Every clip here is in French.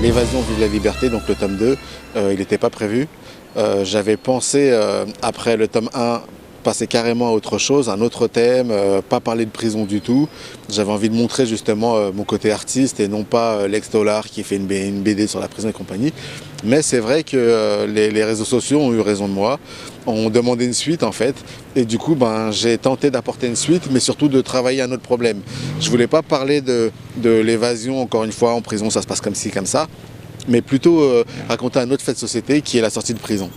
Évasion vive la liberté, donc le tome 2, il n'était pas prévu. J'avais pensé, après le tome 1, passer carrément à autre chose, un autre thème, pas parler de prison du tout. J'avais envie de montrer justement mon côté artiste et non pas l'ex-dollar qui fait une BD sur la prison et compagnie. Mais c'est vrai que les réseaux sociaux ont eu raison de moi, ont demandé une suite en fait. Et du coup, j'ai tenté d'apporter une suite, mais surtout de travailler un autre problème. Je voulais pas parler de l'évasion, encore une fois, en prison ça se passe comme ci, comme ça, mais plutôt raconter un autre fait de société qui est la sortie de prison.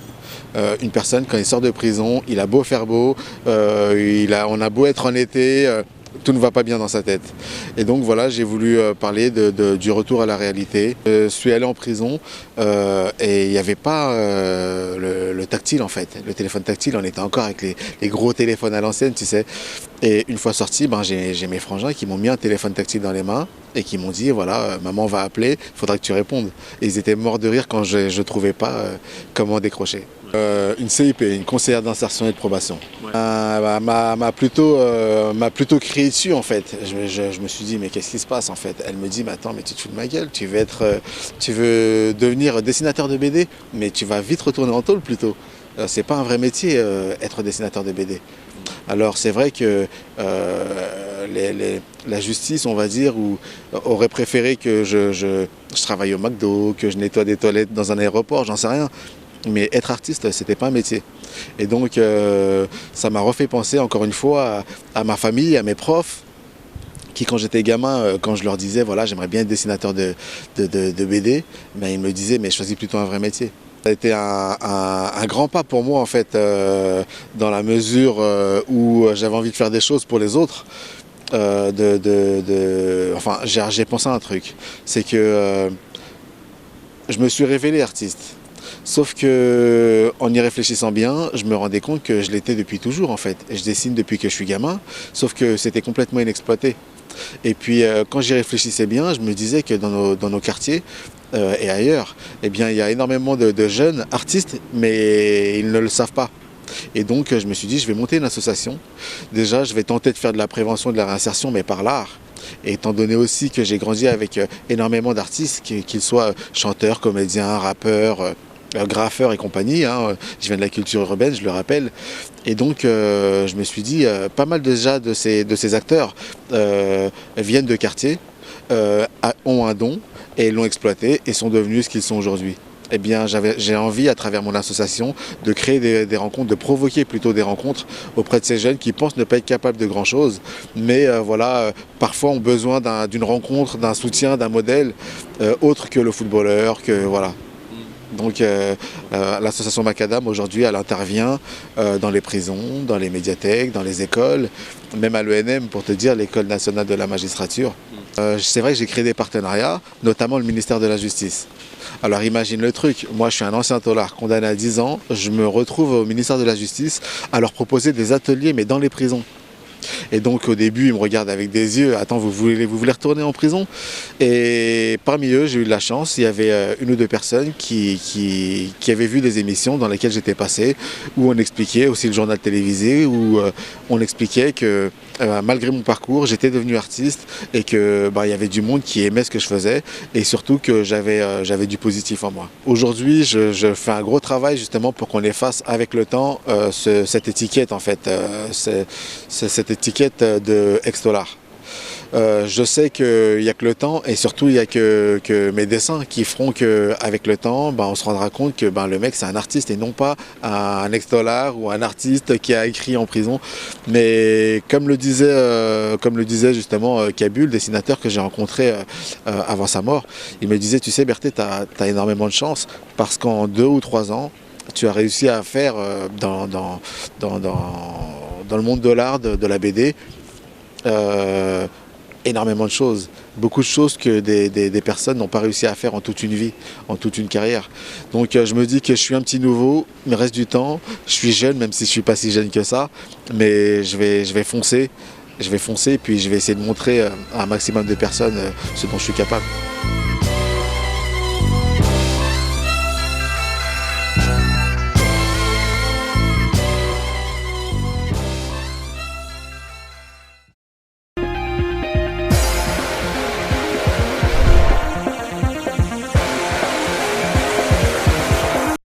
Une personne, quand il sort de prison, il a beau faire beau, on a beau être en été, tout ne va pas bien dans sa tête. Et donc voilà, j'ai voulu parler du retour à la réalité. Je suis allé en prison et il n'y avait pas le tactile en fait. Le téléphone tactile, on était encore avec les gros téléphones à l'ancienne, tu sais. Et une fois sorti, j'ai mes frangins qui m'ont mis un téléphone tactile dans les mains et qui m'ont dit, voilà, maman va appeler, il faudra que tu répondes. Et ils étaient morts de rire quand je ne trouvais pas comment décrocher. Une CIP, une conseillère d'insertion et de probation, ouais. m'a plutôt crié dessus en fait. Je me suis dit mais qu'est-ce qui se passe en fait? Elle me dit mais attends, mais tu te fous de ma gueule, tu veux devenir dessinateur de BD, mais tu vas vite retourner en tôle plutôt. C'est pas un vrai métier être dessinateur de BD. Alors c'est vrai que la justice, on va dire, aurait préféré que je travaille au McDo, que je nettoie des toilettes dans un aéroport, j'en sais rien. Mais être artiste, c'était pas un métier. Et donc, ça m'a refait penser encore une fois à ma famille, à mes profs, qui quand j'étais gamin, quand je leur disais, voilà, j'aimerais bien être dessinateur de BD, ils me disaient, mais choisis plutôt un vrai métier. Ça a été un grand pas pour moi, en fait, dans la mesure où j'avais envie de faire des choses pour les autres. Enfin, j'ai pensé à un truc, c'est que je me suis révélé artiste. Sauf que, en y réfléchissant bien, je me rendais compte que je l'étais depuis toujours en fait. Je dessine depuis que je suis gamin, sauf que c'était complètement inexploité. Et puis quand j'y réfléchissais bien, je me disais que dans nos quartiers et ailleurs, eh bien, il y a énormément de jeunes artistes, mais ils ne le savent pas. Et donc je me suis dit, je vais monter une association. Déjà, je vais tenter de faire de la prévention et de la réinsertion, mais par l'art. Et étant donné aussi que j'ai grandi avec énormément d'artistes, qu'ils soient chanteurs, comédiens, rappeurs, graffeurs et compagnie, hein. Je viens de la culture urbaine, je le rappelle. Et donc je me suis dit, pas mal déjà de ces acteurs viennent de quartiers, ont un don et l'ont exploité et sont devenus ce qu'ils sont aujourd'hui. Eh bien, j'ai envie, à travers mon association, de créer des rencontres, de provoquer plutôt des rencontres auprès de ces jeunes qui pensent ne pas être capables de grand-chose, mais voilà, parfois ont besoin d'une rencontre, d'un soutien, d'un modèle autre que le footballeur, que voilà. Donc l'association Macadam aujourd'hui elle intervient dans les prisons, dans les médiathèques, dans les écoles, même à l'ENM pour te dire, l'école nationale de la magistrature. C'est vrai que j'ai créé des partenariats, notamment le ministère de la Justice. Alors imagine le truc, moi je suis un ancien tôlard condamné à 10 ans, je me retrouve au ministère de la Justice à leur proposer des ateliers mais dans les prisons. Et donc au début, ils me regardent avec des yeux, attends, vous voulez retourner en prison? Et parmi eux, j'ai eu de la chance, il y avait une ou deux personnes qui avaient vu des émissions dans lesquelles j'étais passé, où on expliquait, aussi le journal télévisé, où on expliquait que malgré mon parcours, j'étais devenu artiste et que il y avait du monde qui aimait ce que je faisais et surtout que j'avais du positif en moi. Aujourd'hui, je fais un gros travail justement pour qu'on efface avec le temps cette étiquette en fait, cette étiquette de ex-dollar. Je sais qu'il n'y a que le temps et surtout il n'y a que mes dessins qui feront qu'avec le temps, on se rendra compte que le mec c'est un artiste et non pas un ex-dollar ou un artiste qui a écrit en prison. Mais comme le disait justement Kabul, le dessinateur que j'ai rencontré avant sa mort, il me disait, tu sais Berthé, t'as énormément de chance parce qu'en 2 ou 3 ans, tu as réussi à faire dans le monde de l'art, de la BD, énormément de choses, beaucoup de choses que des personnes n'ont pas réussi à faire en toute une vie, en toute une carrière. Donc je me dis que je suis un petit nouveau, il me reste du temps, je suis jeune même si je ne suis pas si jeune que ça, mais je vais foncer et puis je vais essayer de montrer à un maximum de personnes ce dont je suis capable.